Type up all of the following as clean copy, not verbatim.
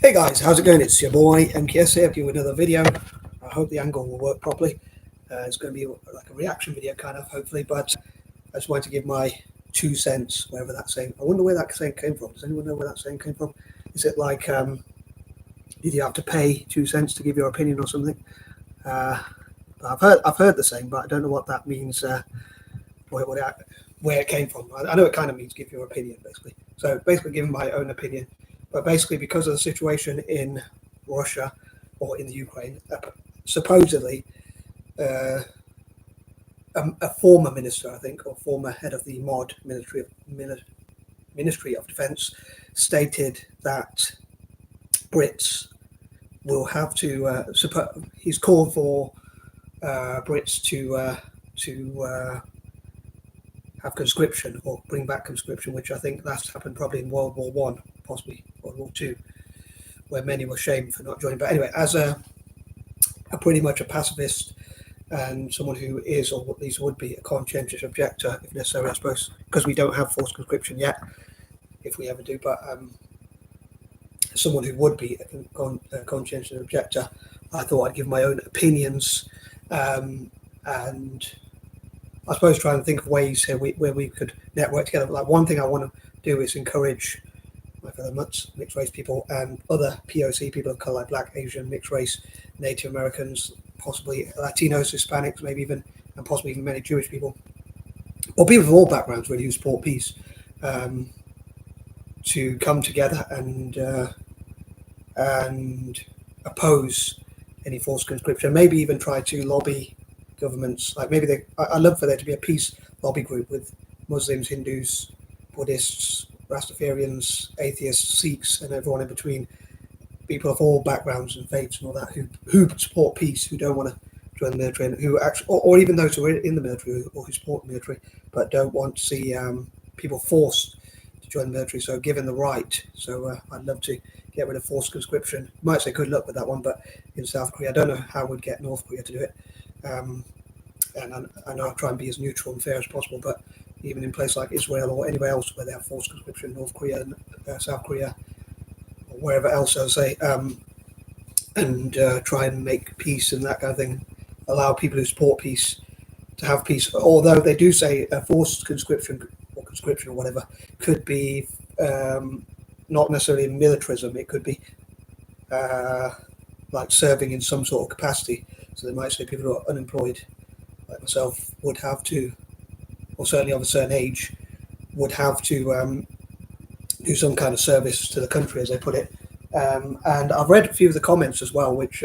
Hey guys, how's it going? It's your boy M.K.S here with another video. I hope the angle will work properly. It's going to be like a reaction video kind of, hopefully, but I just wanted to give my 2 cents, wherever that saying. I wonder where that saying came from. Does anyone know where that saying came from? Is it like, did you have to pay 2 cents to give your opinion or something? I've heard the saying, but I don't know what that means, where it came from. I know it kind of means give your opinion, basically. So basically giving my own opinion. But basically, because of the situation in Russia or in the Ukraine, supposedly a former minister, I think, or former head of the M.O.D. Ministry of Defence, stated that Brits will have to. He's called for Brits to have conscription or bring back conscription, which I think last happened probably in World War One, possibly World War Two, where many were shamed for not joining. But anyway, as a pretty much a pacifist and someone who is, or at least would be, a conscientious objector, if necessary, I suppose, because we don't have forced conscription yet, if we ever do, but someone who would be a conscientious objector, I thought I'd give my own opinions and I suppose try and think of ways here where we could network together. Like, one thing I want to do is encourage my fellow mixed race people and other P.O.C. people of color, like Black, Asian, mixed race, Native Americans, possibly Latinos, Hispanics, maybe even, and possibly even many Jewish people, or people of all backgrounds really who support peace, to come together and oppose any forced conscription. Maybe even try to lobby governments. Like, maybe I'd love for there to be a peace lobby group with Muslims, Hindus, Buddhists, Rastafarians, atheists, Sikhs, and everyone in between, people of all backgrounds and faiths and all that, who support peace, who don't want to join the military, and who actually, or even those who are in the military or who support the military but don't want to see people forced to join the military, so given the right. So I'd love to get rid of forced conscription. You might say good luck with that one, but in South Korea, I don't know how we'd get North Korea to do it. And I know I'll try and be as neutral and fair as possible, but even in places like Israel or anywhere else where they have forced conscription, North Korea and South Korea, or wherever else, I'll say, and try and make peace and that kind of thing, allow people who support peace to have peace. Although they do say forced conscription or whatever could be not necessarily militarism, it could be like serving in some sort of capacity. So they might say people who are unemployed, like myself, would have to, or certainly of a certain age, would have to do some kind of service to the country, as they put it. And I've read a few of the comments as well, which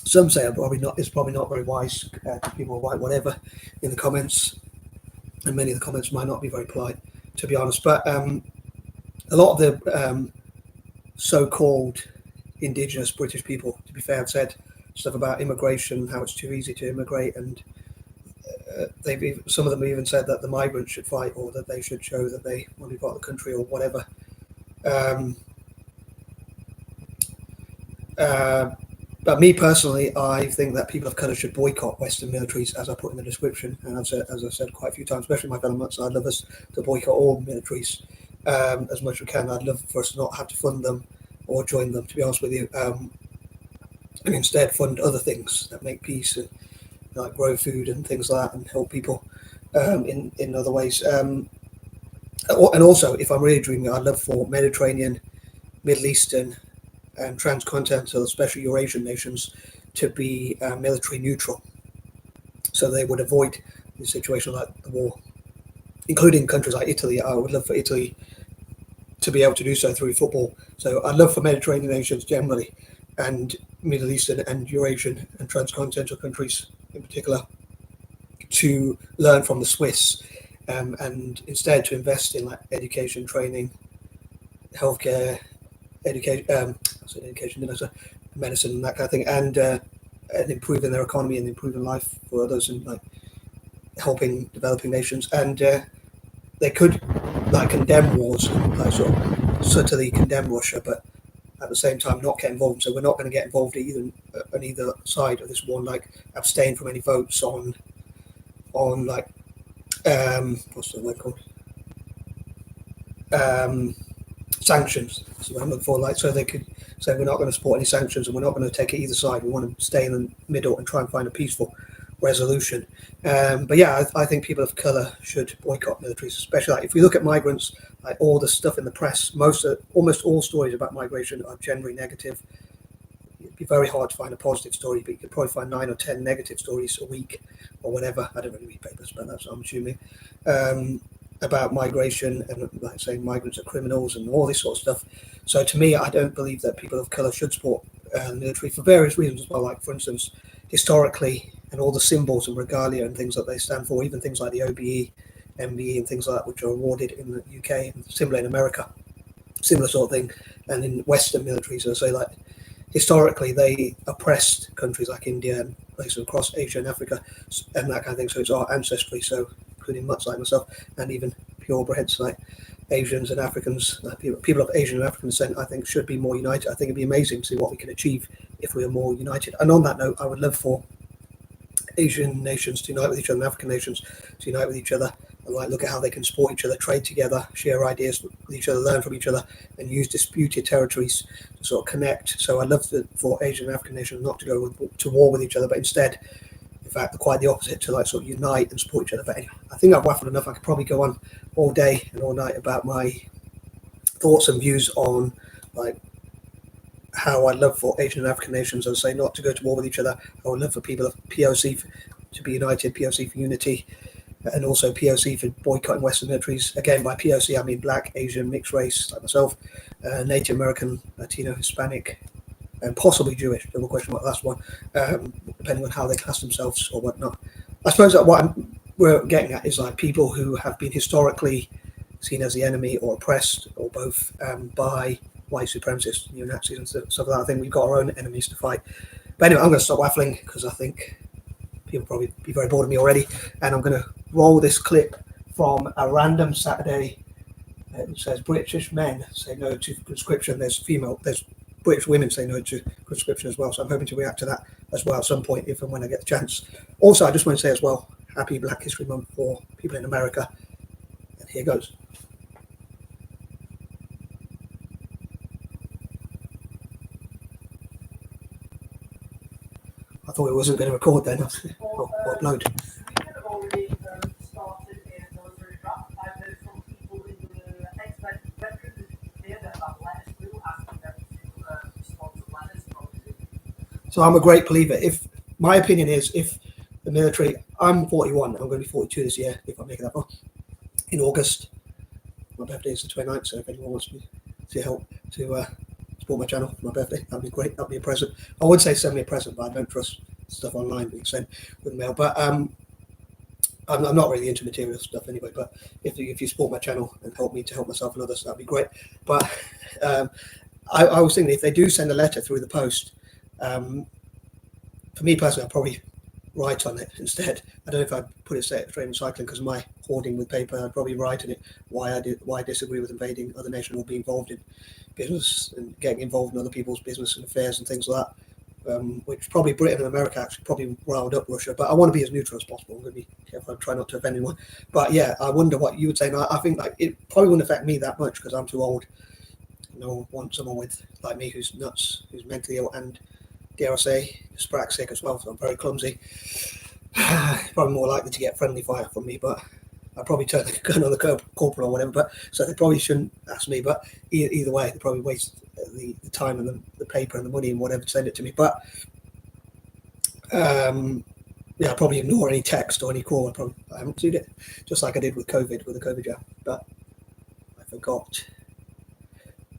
some say is probably not very wise. People write whatever in the comments, and many of the comments might not be very polite, to be honest. But a lot of the so-called indigenous British people, to be fair, have said stuff about immigration, how it's too easy to immigrate, and some of them even said that the migrants should fight, or that they should show that they want to be part of the country, or whatever. But me personally, I think that people of colour should boycott Western militaries, as I put in the description, and as I've said quite a few times, especially my fellow Mutts. I'd love us to boycott all militaries as much as we can. I'd love for us to not have to fund them or join them, to be honest with you, and instead fund other things that make peace, and like grow food and things like that, and help people in other ways. And also, if I'm really dreaming, I'd love for Mediterranean, Middle Eastern, and transcontinental, especially Eurasian nations, to be military neutral, so they would avoid the situation like the war, including countries like Italy. I would love for Italy to be able to do so through football. So I'd love for Mediterranean nations generally, and Middle Eastern and Eurasian and transcontinental countries in particular, to learn from the Swiss, and instead to invest in like education, training, healthcare, medicine, and that kind of thing, and improving their economy and improving life for others, and like helping developing nations. And they could like condemn wars, and like sort of subtly condemn Russia, but at the same time not get involved. So we're not going to get involved on either side of this one. Like, abstain from any votes on like what's the word called? sanctions. So I'm looking for, like, so they could say we're not going to support any sanctions and we're not going to take it either side. We want to stay in the middle and try and find a peaceful resolution. But yeah, I think people of colour should boycott militaries, especially like if we look at migrants, like all the stuff in the press, almost all stories about migration are generally negative. It'd be very hard to find a positive story, but you could probably find 9 or 10 negative stories a week or whatever. I don't really read papers, but that's what I'm assuming. About migration and, like, saying migrants are criminals and all this sort of stuff. So to me, I don't believe that people of colour should support the military for various reasons as well. Like, for instance, historically, and all the symbols and regalia and things that they stand for, even things like the OBE, MBE and things like that, which are awarded in the UK and similar in America, similar sort of thing. And in Western militaries, I say, like, historically they oppressed countries like India and places across Asia and Africa and that kind of thing. So it's our ancestry, so including mutts like myself and even purebreds like Asians and Africans, people of Asian and African descent, I think should be more united. I think it'd be amazing to see what we can achieve if we are more united. And on that note, I would love for Asian nations to unite with each other and African nations to unite with each other and, like, look at how they can support each other, trade together, share ideas with each other, learn from each other, and use disputed territories to sort of connect. So I'd love for Asian and African nations not to go to war with each other, but instead, in fact, quite the opposite, to, like, sort of unite and support each other. But anyway, I think I've waffled enough. I could probably go on all day and all night about my thoughts and views on, like, how I'd love for Asian and African nations, as I say, not to go to war with each other. I would love for people of P.O.C to be united, P.O.C for unity, and also P.O.C for boycotting Western militaries. Again, by P.O.C I mean Black, Asian, mixed race like myself, Native American, Latino, Hispanic, and possibly Jewish. Double question mark, last one, depending on how they class themselves or whatnot. I suppose that what we're getting at is, like, people who have been historically seen as the enemy or oppressed or both by white supremacists, neo-Nazis and stuff like that. I think we've got our own enemies to fight. But anyway, I'm going to stop waffling because I think people probably be very bored of me already. And I'm going to roll this clip from a random Saturday. It says British men say no to conscription. There's British women say no to conscription as well. So I'm hoping to react to that as well at some point, if and when I get the chance. Also, I just want to say as well, happy Black History Month for people in America. And here goes. I thought it wasn't going to record then, or upload. We had already started a military draft. I've heard from people in the expert veterans here that have letters through asking them to respond to letters. So I'm a great believer. If my opinion is, if the military, I'm 41, I'm going to be 42 this year, if I make it that far, in August. My birthday is the 29th, so if anyone wants me to help to support my channel for my birthday, that'd be great. That'd be a present. I would say send me a present, but I don't trust stuff online being sent with mail. But I'm not really into material stuff anyway. But if you support my channel and help me to help myself and others, that'd be great. But I was thinking, if they do send a letter through the post, for me personally, I'll probably write on it instead. I don't know if I'd put it straight in recycling because of my hoarding with paper. I'd probably write in it why I disagree with invading other nations or be involved in business and getting involved in other people's business and affairs and things like that, which probably Britain and America actually probably riled up Russia. But I want to be as neutral as possible. I'm going to be careful. I try not to offend anyone. But yeah, I wonder what you would say. Now, I think, like, it probably wouldn't affect me that much because I'm too old. I want someone with, like me, who's nuts, who's mentally ill, and dare I say, dyspraxic as well. So I'm very clumsy. Probably more likely to get friendly fire from me, but I'd probably turn the gun on the corporal or whatever. But so they probably shouldn't ask me. But either way, they probably waste the time and the paper and the money and whatever to send it to me. But yeah, I'll probably ignore any text or any call. I haven't seen it, just like I did with the COVID jab. But I forgot.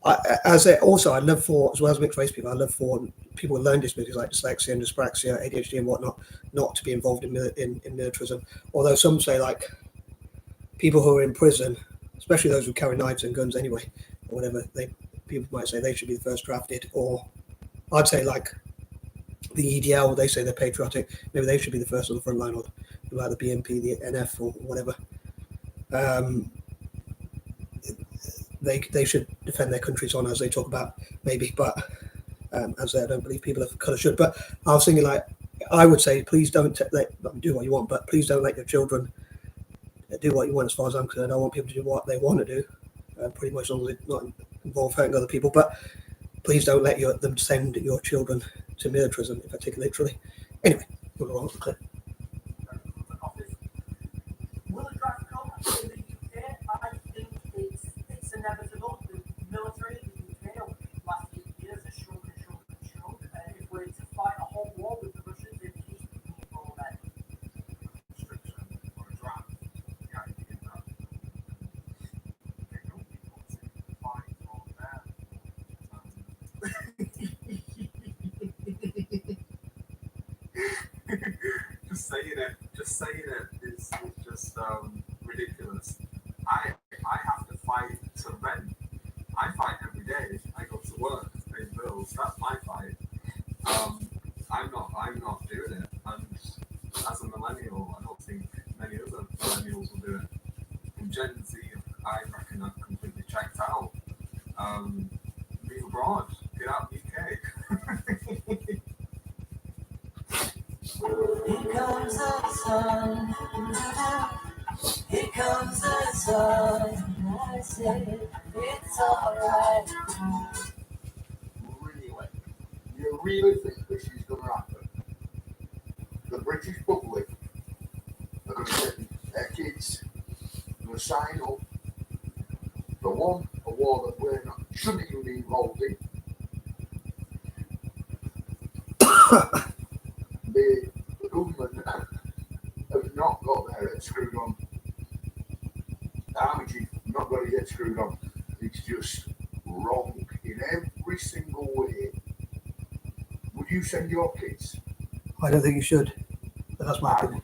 I love for, as well as mixed race people, I love for people with learning disabilities like dyslexia and dyspraxia, ADHD and whatnot, not to be involved in militarism. Although some say, like, people who are in prison, especially those who carry knives and guns anyway, or whatever, people might say they should be the first drafted. Or I'd say, like, the EDL, they say they're patriotic, maybe they should be the first on the front line, or like the BNP, the NF, or whatever. They should defend their country's honour, as they talk about, maybe. But as I don't believe people of colour should. But I was thinking, like, I would say, please don't let them do what you want, but please don't let your children do what you want. As far as I'm concerned, I want people to do what they want to do, pretty much, as long as it's not involve hurting other people. But please don't let them send your children to militarism, if I take it literally. Anyway, we'll go on with the clip. Will a draft come in the UK? I think it's inevitable. The military in the UK over the last 8 years has shrunk and shrunk and shrunk. If we're to fight a whole war with the Russians, it keeps moving forward. Restriction or a draft, yeah, you get that. They don't people to fight for that. Just saying it is just ridiculous. I have to fight to rent. I fight every day. I go to work, pay bills. That's my fight. I'm not doing it. And as a millennial, I don't think many other millennials will do it. In Gen Z, I reckon I've completely checked out. Move abroad. Get out of the UK. Here comes the sun, here comes the sun, and I said, it's alright. Really? You really think this is going to happen? The British public are going to get their kids going to sign up for a war that we're not, shouldn't even be involved in. The government have not got their head screwed on. The army chief have not got his head screwed on. It's just wrong in every single way. Would you send your kids? I don't think you should, but that's my opinion.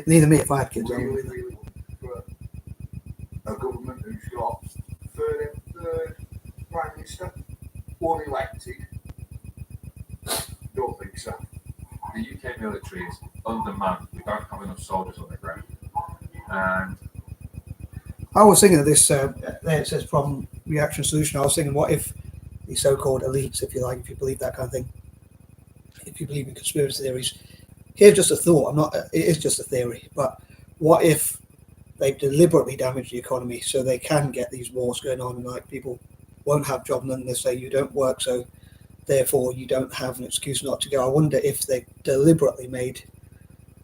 Neither me if I had kids. Really for a government who's got third prime minister, unelected. Don't think so. The UK military is undermanned. We don't have enough soldiers on the ground. And I was thinking of this, there it says from Reaction Solution, I was thinking, what if the so-called elites, if you like, if you believe that kind of thing, if you believe in conspiracy theories, here's just a thought, it is just a theory, but what if they've deliberately damaged the economy so they can get these wars going on and like people won't have jobs and then they say you don't work, so therefore you don't have an excuse not to go. I wonder if they deliberately made,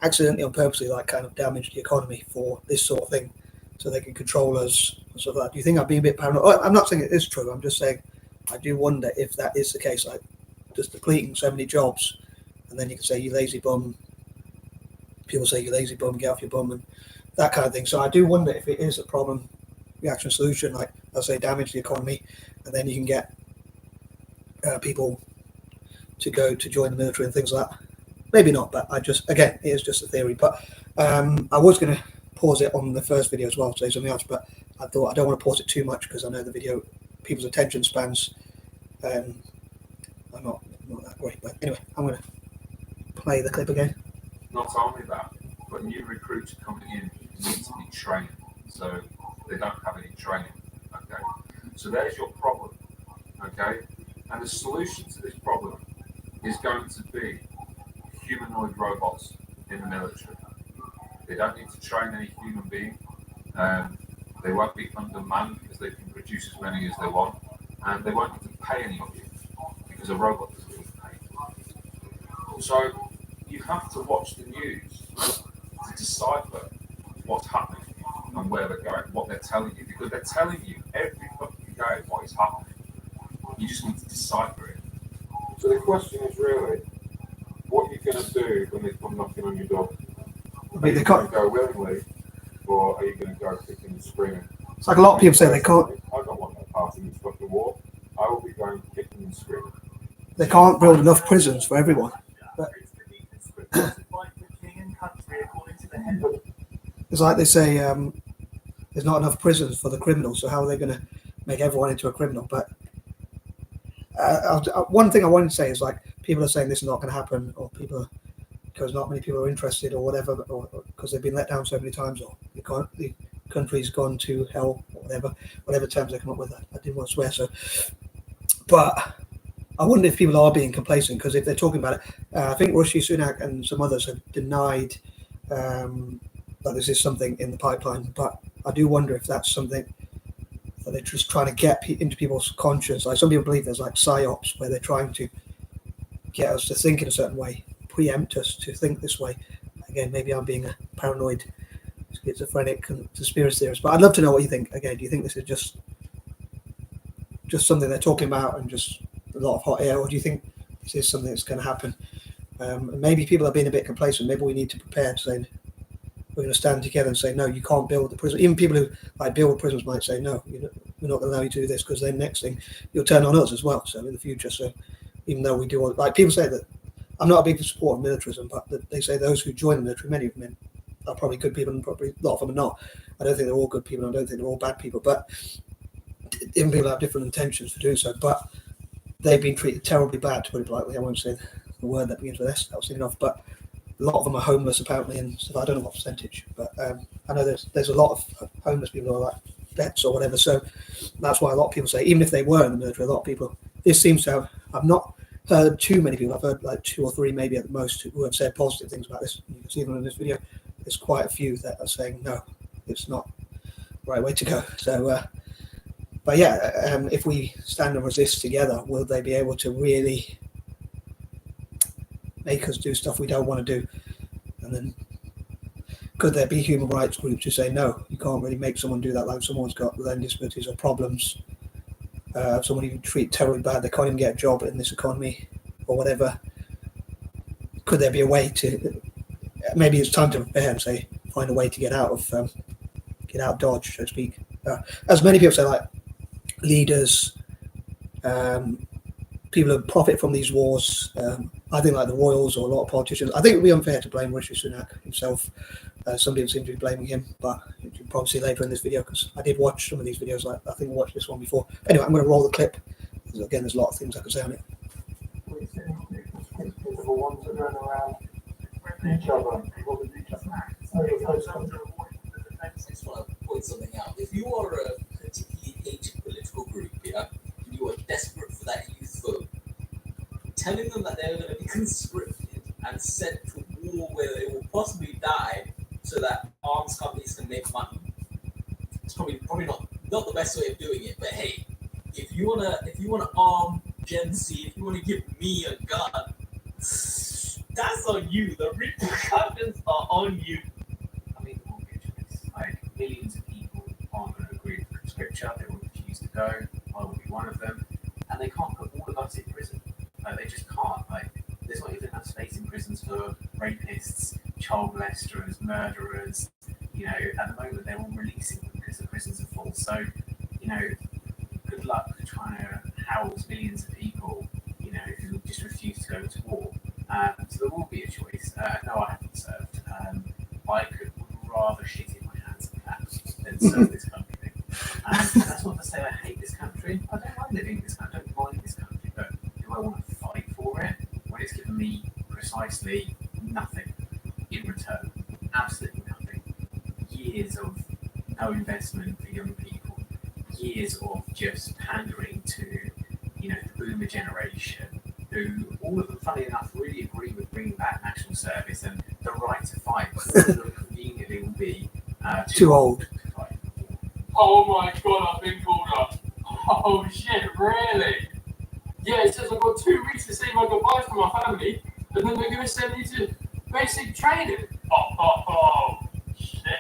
accidentally on purposely, like kind of damaged the economy for this sort of thing so they can control us and stuff like that. Do you think I'd be a bit paranoid? I'm not saying it is true, I'm just saying I do wonder if that is the case, like just depleting so many jobs and then you can say you lazy bum, people say you lazy bum, get off your bum and that kind of thing. So I do wonder if it is a problem reaction solution, like I say, damage the economy and then you can get people to go to join the military and things like that. Maybe not, but I just, again, it is just a theory. But I was going to pause it on the first video as well to say something else, but I thought I don't want to pause it too much because I know the video, people's attention spans are not that great. But anyway, I'm going to play the clip again. not only that, but new recruits coming in need to be trained. So they don't have any training. Okay. So there's your problem. Okay. And the solution to this problem is going to be humanoid robots in the military. They don't need to train any human being. They won't be undermanned because they can produce as many as they want. And they won't need to pay any of you because a robot doesn't need to pay. So you have to watch the news to decipher what's happening and where they're going, what they're telling you, because they're telling you every fucking day what is happening. You just need to decipher it. So the question is really, what are you going to do when they come knocking on your door? Are you going to go willingly, or are you going to go kicking and screaming? It's like a lot of people say they can't. I don't want that part in this fucking war. I will be going kicking and screaming. They can't build enough prisons for everyone. But it's like they say, there's not enough prisons for the criminals, so how are they going to make everyone into a criminal? But one thing I wanted to say is, like, people are saying this is not going to happen, or people, because not many people are interested, or whatever, or because they've been let down so many times, or the country's gone to hell, or whatever terms they come up with. I didn't want to swear, so. But I wonder if people are being complacent, because if they're talking about it, I think Rishi Sunak and some others have denied that this is something in the pipeline. But I do wonder if that's something that they're just trying to get into people's conscience. Like some people believe there's like psyops where they're trying to get us to think in a certain way, preempt us to think this way. Again, maybe I'm being a paranoid, schizophrenic conspiracy theorist, but I'd love to know what you think. Again, do you think this is just something they're talking about and just a lot of hot air, or do you think this is something that's going to happen? And maybe people are being a bit complacent. Maybe we need to prepare to say we're going to stand together and say, no, you can't build the prison. Even people who like build prisons might say, no, we're not going to allow you to do this, because then next thing you'll turn on us as well. So in the future, so even though we do all, like people say that I'm not a big supporter of militarism, but they say those who join the military, many of them are probably good people, and probably a lot of them are not. I don't think they're all good people, and I don't think they're all bad people, but even people have different intentions for doing so. But they've been treated terribly bad, to put it politely. I won't say the word that begins with S, that was enough, but a lot of them are homeless apparently, and stuff. I don't know what percentage, but I know there's a lot of homeless people who are like vets or whatever. So that's why a lot of people say, even if they were in the military, a lot of people. This seems to have. I've not heard too many people. I've heard like 2 or 3 maybe at the most who have said positive things about this. You can see them in this video. There's quite a few that are saying no, it's not the right way to go. So, but yeah, if we stand and resist together, will they be able to really make us do stuff we don't want to do? And then could there be human rights groups who say no, you can't really make someone do that, like if someone's got learning disabilities or problems, someone you treat terribly bad, they can't even get a job in this economy or whatever. Could there be a way to, maybe it's time to prepare and say, find a way to get out of Dodge, so to speak. As many people say, like leaders, people who profit from these wars, I think like the royals or a lot of politicians. I think it would be unfair to blame Rishi Sunak himself. Some people seem to be blaming him, but you can probably see later in this video, because I did watch some of these videos. Like I think I watched this one before. Anyway, I'm going to roll the clip. Again, there's a lot of things I could say on it. People want to run around each other. I just want to point something out. If you are a particularly hated political group, yeah, and you are desperate for that youth vote, telling them that they're going to be conscripted and sent to war where they will possibly die so that arms companies can make money, it's probably not the best way of doing it. But hey, if you wanna arm Gen Z, if you wanna give me a gun, that's on you. The repercussions are on you. I mean, it won't be a choice. Like millions of people aren't going to agree with conscription. They will refuse to go. I will be one of them, and they can't put all of us in prison. They just can't. Like, there's not even enough space in prisons for rapists, child molesters, murderers. You know, at the moment they're all releasing them because the prisons are full. So, you know, good luck trying to house millions of people, you know, who just refuse to go to war. So there will be a choice. No, I haven't served. I could rather shit in my hands than serve this country. That's not to say I hate this country. I don't mind living in this country. I don't mind this country. But do I want to fight for it when it's given me precisely nothing in return? Absolutely nothing. Years of no investment for young people. Years of just pandering to, you know, the boomer generation, who all of them, funny enough, really agree with bringing back national service and the right to fight, but all of them conveniently will be Too old to fight. Oh my god, I've been called up. Oh shit, really? Yeah, it says I've got 2 weeks to say my goodbyes to my family, and then they're going to send me to basic training. Oh, shit.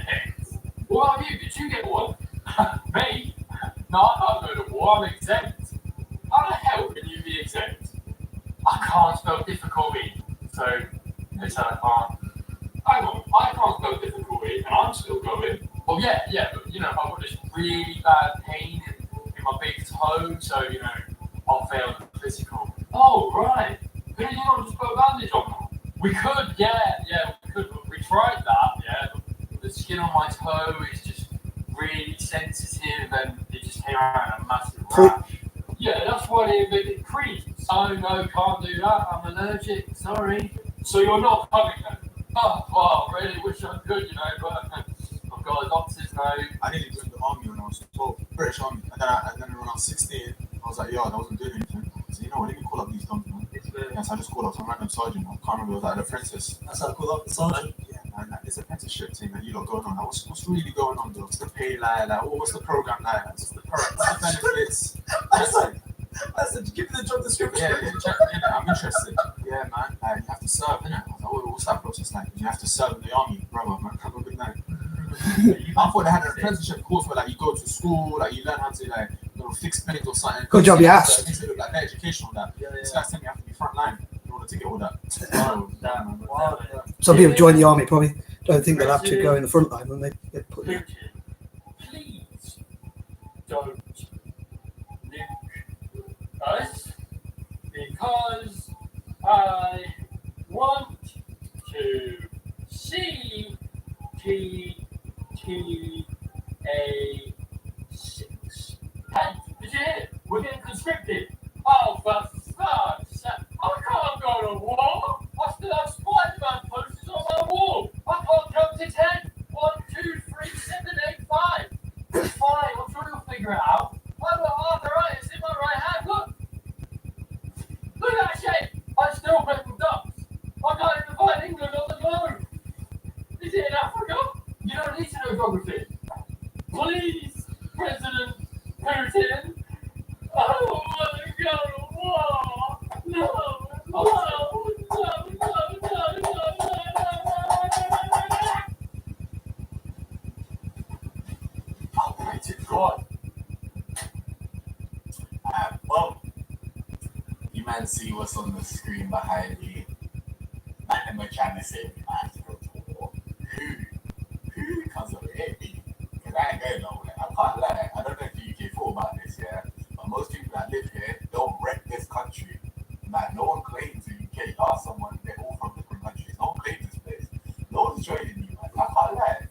What about you? Did you get one? Me? No, I'm not going to war, I'm exempt. How the hell can you be exempt? I can't spell difficulty, so they said I can't. Hang on, I can't spell difficulty, and I'm still going. Well, yeah, but you know, I've got this really bad pain in my big toe, so you know, I'll fail the physical. Oh, right. Could you not just put a bandage on? We could, yeah, we could. We tried that, yeah. But the skin on my toe is just really sensitive, and it just came out in a massive rash. Yeah, that's why they invented creams. Oh no, can't do that. I'm allergic. Sorry. So you're not coming then? Oh, well, I really wish I could, you know, but I've got a doctor's note. I nearly joined the army when I was 12, British Army, and then when I was 16, I was like, yo, I wasn't doing anything. So you know what, let me call up these guns, man. Yes, I just called up some random sergeant. I can't remember, it was like an apprentice. That's how I call up the sergeant. Yeah, man, like, this apprenticeship thing that you lot going on. Like, what's really going on, though? What's the pay like? What's the program like? Correct. The benefits. That's like, I said, give me the job description. I'm interested. Yeah, man. You have to serve, innit? I was like, what's that process like? You have to serve in the army, brother. Man, have a good night. I thought they had an apprenticeship course where like you go to school, like you learn how to like fix things or something. Good job you asked. It makes it look like educational. That this guy's telling me you have to be front line in order to get all that. Oh, damn, man. Wow. Some people join the army probably don't think they'll have to go in the front line when they get put in. Please don't nuke us because I want to see GTA6. And legit, we're getting conscripted. Oh, for fuck's sake. I can't go to war. I still have Spider-Man posters on my wall. I can't count to 10. 1, 2, 3, 7, 8, 5. It's fine. I'm sure you'll figure it out. I've got arthritis in my right hand. Look. Look at that shape. I still play with ducks. I can't even find England on the globe. Is it in Africa? You don't need to know geography. Please, President Putin. I don't want to go to war. No. Almighty God. Well, you man see what's on the screen behind me. Man, am I trying to say we might have to go to war? Who? Because of it, me. Because I ain't going nowhere. I can't lie. I don't know if the UK thought about this, yeah? But most people that live here don't wreck this country. Like, no one claims the UK. Ask someone, they're all from different countries. No one claims this place. No one's joining me, man. I can't lie.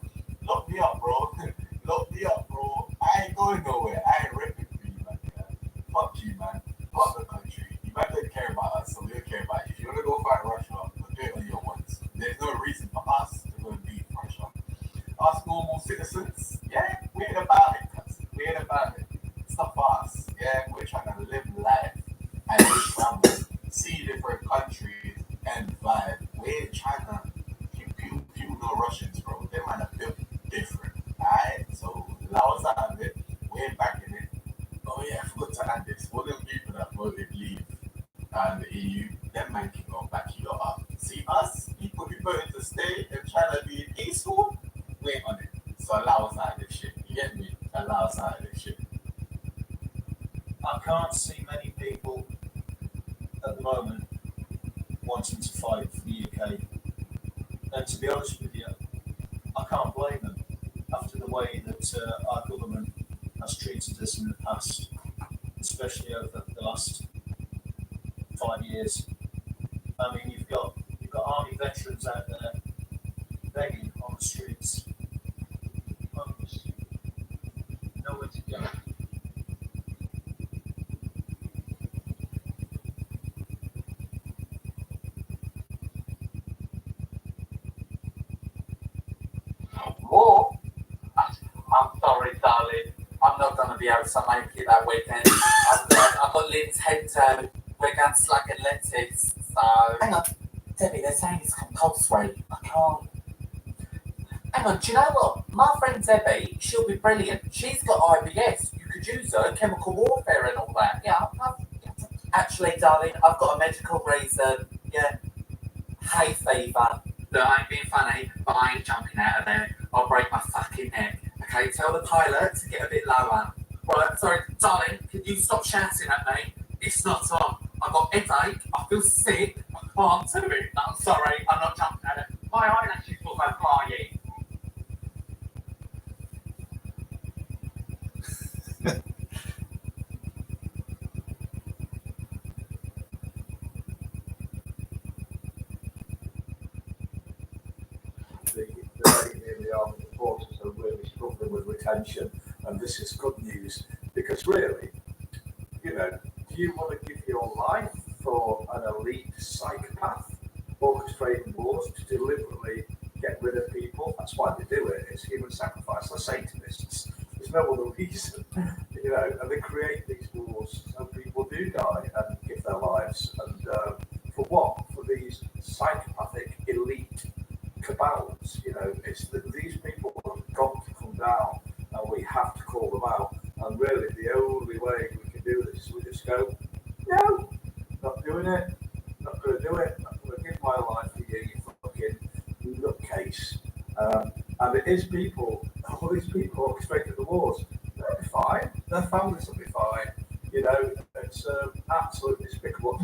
Lock me up, bro. Lock me up, bro. I ain't going nowhere. I ain't ripping for you, man. Yeah? Fuck you, man. Fuck the country. You might don't care about us, so we don't care about you. If you want to go fight Russia, we'll do it on your ones. There's no reason for us to go and beat Russia. Us normal citizens, yeah, we ain't about it, cuz. We ain't about it. It's not for us, yeah. We're trying to live life and travel, see different countries and vibe. We ain't trying to people know Russians, bro. They might have built different, alright? So allow us out of it. We ain't backing it. Oh yeah, I forgot to add this. All them people that voted leave the EU, them man can go back you up. See us, people who voted to stay and trying to be peaceful, we ain't on it. So allow us out of this shit. You get me? Allow us out of this shit. I can't see many people at the moment wanting to fight for the UK. And to be honest with you, I can't blame them after the way that our government has treated us in the past, especially over the last 5 years. I mean, you've got army veterans out there begging on the streets, homeless, nowhere to go. More? I'm sorry, darling. I'm not going to be able to make it that weekend. I've got Lynn's head down. We're going to slug and lettuce, so... Hang on. Debbie, they're saying it's compulsory. I can't... Hang on, do you know what? My friend Debbie, she'll be brilliant. She's got IBS. You could use her, chemical warfare and all that. Yeah, actually, darling, I've got a medical reason. Yeah. Hay fever. Look, I ain't being funny, but I ain't jumping out of there. I'll break my fucking neck. Okay, tell the pilot to get a bit lower. Right, sorry, darling, can you stop shouting at me? It's not on. I've got headache, I feel sick, I can't do it. I'm sorry, I'm not jumping at it. My eyelashes will go flying. The lady in the army forces are really struggling with retention, and this is good news because really, you know, do you want to give your life for an elite psychopath orchestrating wars to deliberately get rid of people? That's why they do it. It's human sacrifice. They're Satanists. There's no other reason, you know. And they create these wars so people do die and give their lives. And for what? For these psychopathic elite cabals, you know. It's that these people have got to come down, and we have to call them out. And really, the only way we can do this is we just go, no, not doing it, not going to do it, not going to give my life for you, you fucking nutcase. And it is people, all these people orchestrated the wars. They'll be fine, their families will be fine. You know, it's absolutely despicable.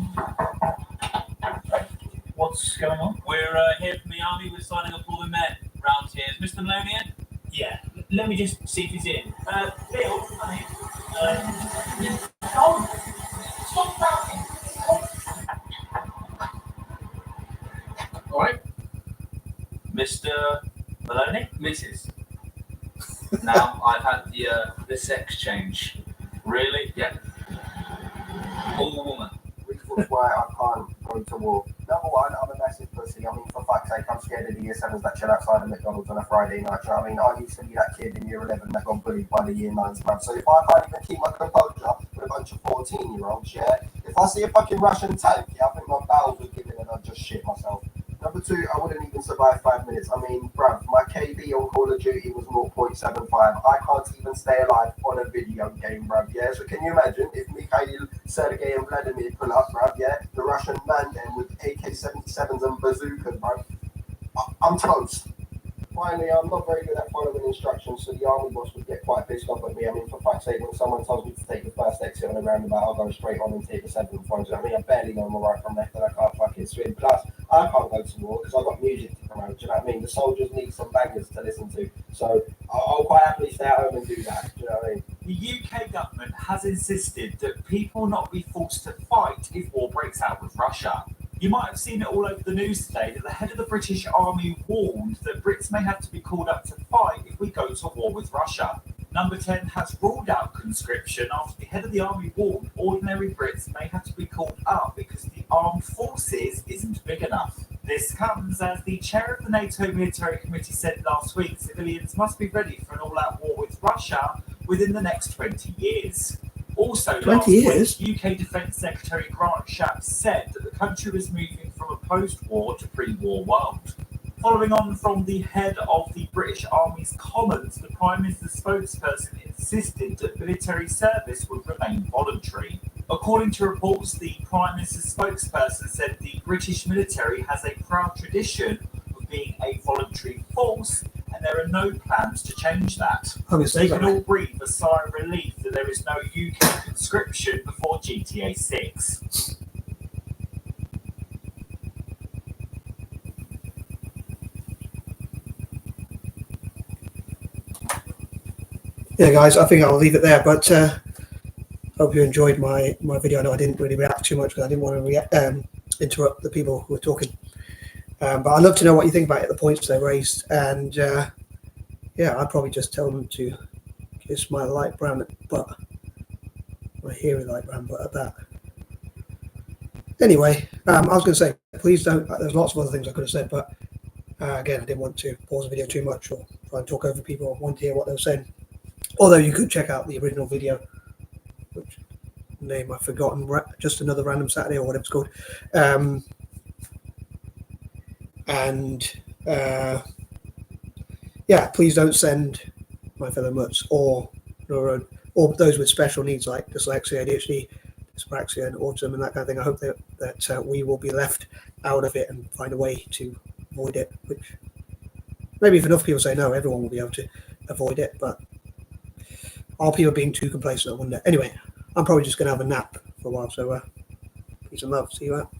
What's going on? We're here from the army. We're signing up all the men round here. Is Mr. Maloney in? Yeah. Let me just see if he's in. Bill, honey, Tom, stop shouting. All right. Mr. Maloney? Mrs. Now I've had the sex change. Really? Yeah. All woman. Which was why I can't go to war. Number one, I'm a massive pussy. I mean, for fuck's sake, I'm scared of the year 7s that chill outside of McDonald's on a Friday night. You know what I mean? I used to be that kid in year 11 that got bullied by the year 9s, bruv. So if I can't even keep my composure with a bunch of 14-year-olds, yeah? If I see a fucking Russian tank, yeah, I think my bowels would give in and I'd just shit myself. Number two, I wouldn't even survive 5 minutes. I mean, bruv, my KB on Call of Duty was 0.75. I can't even stay alive on a video game, bruv, yeah? So can you imagine if Mikhail, Sergei and Vladimir pull up, bruv, yeah? The Russian man then with AK-77s and bazookas, bruv. I'm toast. Finally, I'm not very good at following instructions, so the army boss would get quite pissed off at me. I mean, for fuck's sake, when someone tells me to take the first exit on a roundabout, I'll go straight on and take the 7th one. I mean, I barely know my right from left and I can't fucking swim. Plus, I can't go to war because I've got music to promote, do you know what I mean? The soldiers need some bangers to listen to. So I'll quite happily stay at home and do that, do you know what I mean? The UK government has insisted that people not be forced to fight if war breaks out with Russia. You might have seen it all over the news today that the head of the British Army warned that Brits may have to be called up to fight if we go to war with Russia. Number 10 has ruled out conscription after the head of the army warned ordinary Brits may have to be called up because the armed forces isn't big enough. This comes as the chair of the NATO Military Committee said last week civilians must be ready for an all-out war with Russia within the next 20 years. Also, 20 years? Week, UK Defence Secretary Grant Shapps said that the country was moving from a post-war to pre-war world. Following on from the head of the British Army's comments, the Prime Minister's spokesperson insisted that military service would remain voluntary. According to reports, the Prime Minister's spokesperson said the British military has a proud tradition of being a voluntary force, and there are no plans to change that. They can all breathe a sigh of relief that there is no UK conscription before GTA 6. Yeah, guys, I think I'll leave it there, but hope you enjoyed my video. I know I didn't really react too much because I didn't want to interrupt the people who were talking. But I'd love to know what you think about it, the points they raised. And yeah, I'd probably just tell them to kiss my light brown butt, my hairy light brown butt at that. Anyway, I was going to say, please don't, there's lots of other things I could have said, but again, I didn't want to pause the video too much or try and talk over people or want to hear what they were saying. Although you could check out the original video, which name I've forgotten, just another random Saturday or whatever it's called. Yeah, please don't send my fellow mutts or those with special needs like dyslexia, ADHD, dyspraxia, and autism and that kind of thing. I hope that we will be left out of it and find a way to avoid it. Which maybe if enough people say no, everyone will be able to avoid it. But are people being too complacent? I wonder. Anyway, I'm probably just going to have a nap for a while. So peace and love. See you out.